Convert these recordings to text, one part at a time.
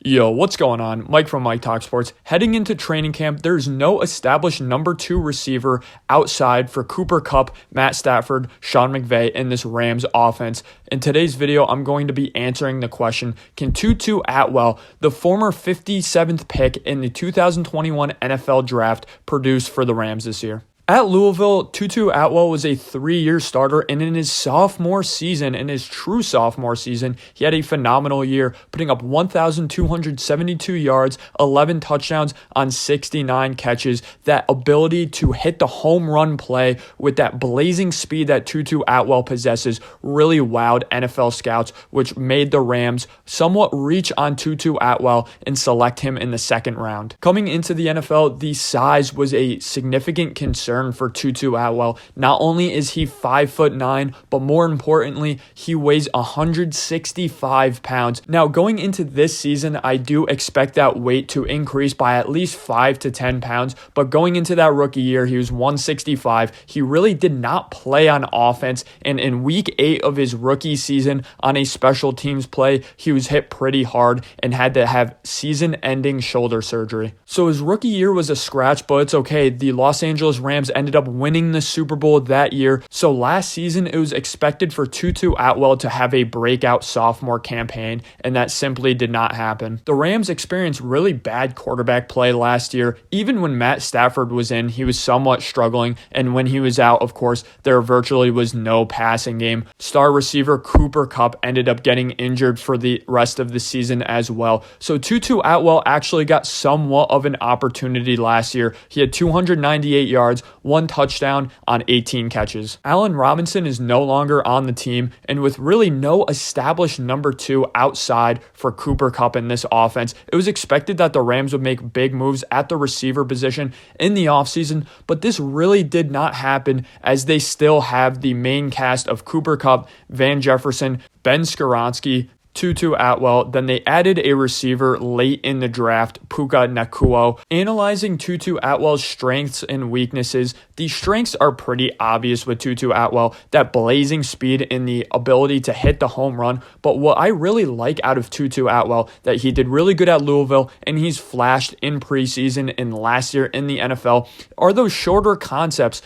Yo, what's going on? Mike from Mike Talk Sports. Heading into training camp, there's no established number 2 receiver outside for Cooper Kupp, Matt Stafford, Sean McVay in this Rams offense. In today's video, I'm going to be answering the question, can Tutu Atwell, the former 57th pick in the 2021 NFL Draft, produce for the Rams this year? At Louisville, Tutu Atwell was a 3-year starter, and in his sophomore season, in his true sophomore season, he had a phenomenal year, putting up 1,272 yards, 11 touchdowns on 69 catches. That ability to hit the home run play with that blazing speed that Tutu Atwell possesses really wowed NFL scouts, which made the Rams somewhat reach on Tutu Atwell and select him in the second round. Coming into the NFL, the size was a significant concern for Tutu Atwell. Not only is he 5'9", but more importantly, he weighs 165 pounds. Now, going into this season, I do expect that weight to increase by at least 5 to 10 pounds, but going into that rookie year, he was 165. He really did not play on offense, and in week 8 of his rookie season on a special teams play, he was hit pretty hard and had to have season-ending shoulder surgery. So his rookie year was a scratch, but it's okay. The Los Angeles Rams ended up winning the Super Bowl that year. So last season, it was expected for Tutu Atwell to have a breakout sophomore campaign, and that simply did not happen. The Rams experienced really bad quarterback play last year. Even when Matt Stafford was in, he was somewhat struggling, and when he was out, of course, there virtually was no passing game. Star receiver Cooper Kupp ended up getting injured for the rest of the season as well. So Tutu Atwell actually got somewhat of an opportunity last year. He had 298 yards, 1 touchdown on 18 catches. Allen Robinson is no longer on the team, and with really no established number 2 outside for Cooper Kupp in this offense, it was expected that the Rams would make big moves at the receiver position in the offseason, but this really did not happen as they still have the main cast of Cooper Kupp, Van Jefferson, Ben Skoronski, Tutu Atwell. Then they added a receiver late in the draft, Puka Nacua. Analyzing Tutu Atwell's strengths and weaknesses, the strengths are pretty obvious with Tutu Atwell, that blazing speed and the ability to hit the home run. But what I really like out of Tutu Atwell, that he did really good at Louisville and he's flashed in preseason and last year in the NFL, are those shorter concepts.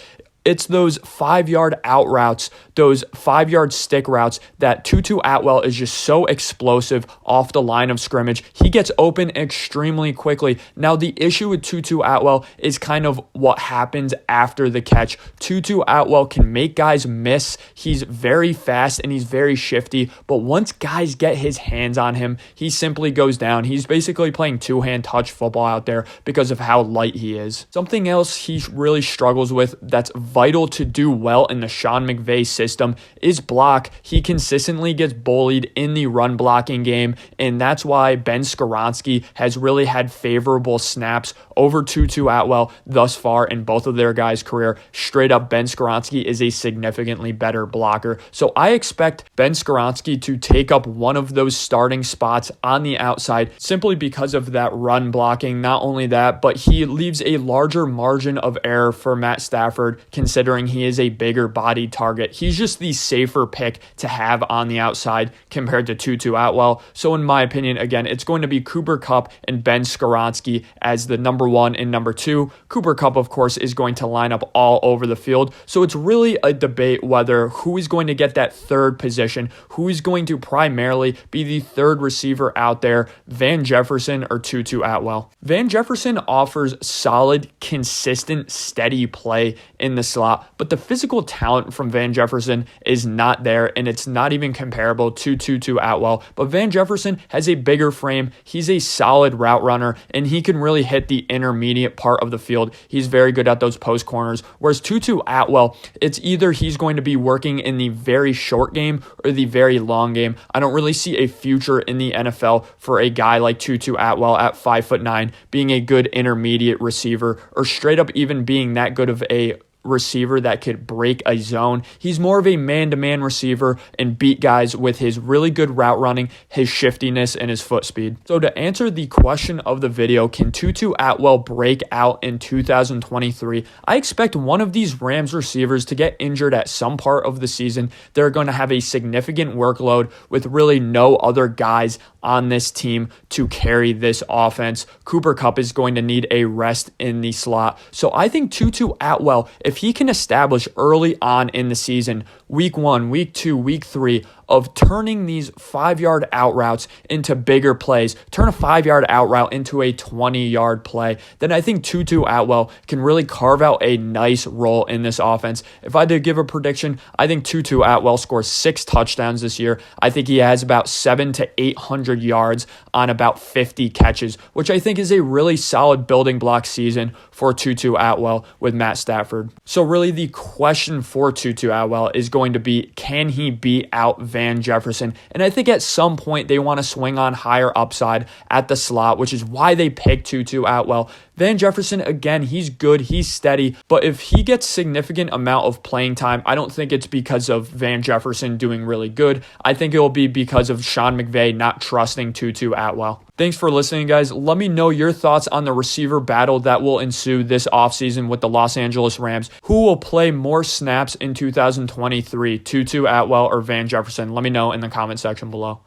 It's those 5-yard out routes, those 5-yard stick routes that Tutu Atwell is just so explosive off the line of scrimmage. He gets open extremely quickly. Now, the issue with Tutu Atwell is kind of what happens after the catch. Tutu Atwell can make guys miss. He's very fast and he's very shifty, but once guys get his hands on him, he simply goes down. He's basically playing two-hand touch football out there because of how light he is. Something else he really struggles with that's vital to do well in the Sean McVay system is block. He consistently gets bullied in the run blocking game, and that's why Ben Skoronski has really had favorable snaps over Tutu Atwell thus far in both of their guys' career. Straight up, Ben Skoronski is a significantly better blocker. So I expect Ben Skoronski to take up one of those starting spots on the outside simply because of that run blocking. Not only that, but he leaves a larger margin of error for Matt Stafford, considering he is a bigger body target. He's just the safer pick to have on the outside compared to Tutu Atwell. So in my opinion, again, it's going to be Cooper Kupp and Ben Skoronski as the number 1 and number 2. Cooper Kupp, of course, is going to line up all over the field. So it's really a debate whether who is going to get that third position, who is going to primarily be the third receiver out there, Van Jefferson or Tutu Atwell. Van Jefferson offers solid, consistent, steady play in the slot, but the physical talent from Van Jefferson is not there, and it's not even comparable to Tutu Atwell. But Van Jefferson has a bigger frame, he's a solid route runner, and he can really hit the intermediate part of the field. He's very good at those post corners, whereas Tutu Atwell, it's either he's going to be working in the very short game or the very long game. I don't really see a future in the NFL for a guy like Tutu Atwell at 5'9", being a good intermediate receiver, or straight up even being that good of a receiver that could break a zone. He's more of a man-to-man receiver and beat guys with his really good route running, his shiftiness, and his foot speed. So to answer the question of the video, can Tutu Atwell break out in 2023? I expect one of these Rams receivers to get injured at some part of the season. They're going to have a significant workload with really no other guys on this team to carry this offense. Cooper Kupp is going to need a rest in the slot. So I think Tutu Atwell, if he can establish early on in the season, week 1, week 2, week 3, of turning these 5-yard out routes into bigger plays, turn a 5-yard out route into a 20-yard play, then I think Tutu Atwell can really carve out a nice role in this offense. If I had to give a prediction, I think Tutu Atwell scores 6 touchdowns this year. I think he has about 700 to 800 yards on about 50 catches, which I think is a really solid building block season for Tutu Atwell with Matt Stafford. So really the question for Tutu Atwell is going to be, can he beat out Van Jefferson? And I think at some point they want to swing on higher upside at the slot, which is why they picked Tutu Atwell. Van Jefferson, again, he's good, he's steady, but if he gets significant amount of playing time, I don't think it's because of Van Jefferson doing really good. I think it will be because of Sean McVay not trusting Tutu Atwell. Thanks for listening, guys. Let me know your thoughts on the receiver battle that will ensue this offseason with the Los Angeles Rams. Who will play more snaps in 2023, Tutu Atwell or Van Jefferson? Let me know in the comment section below.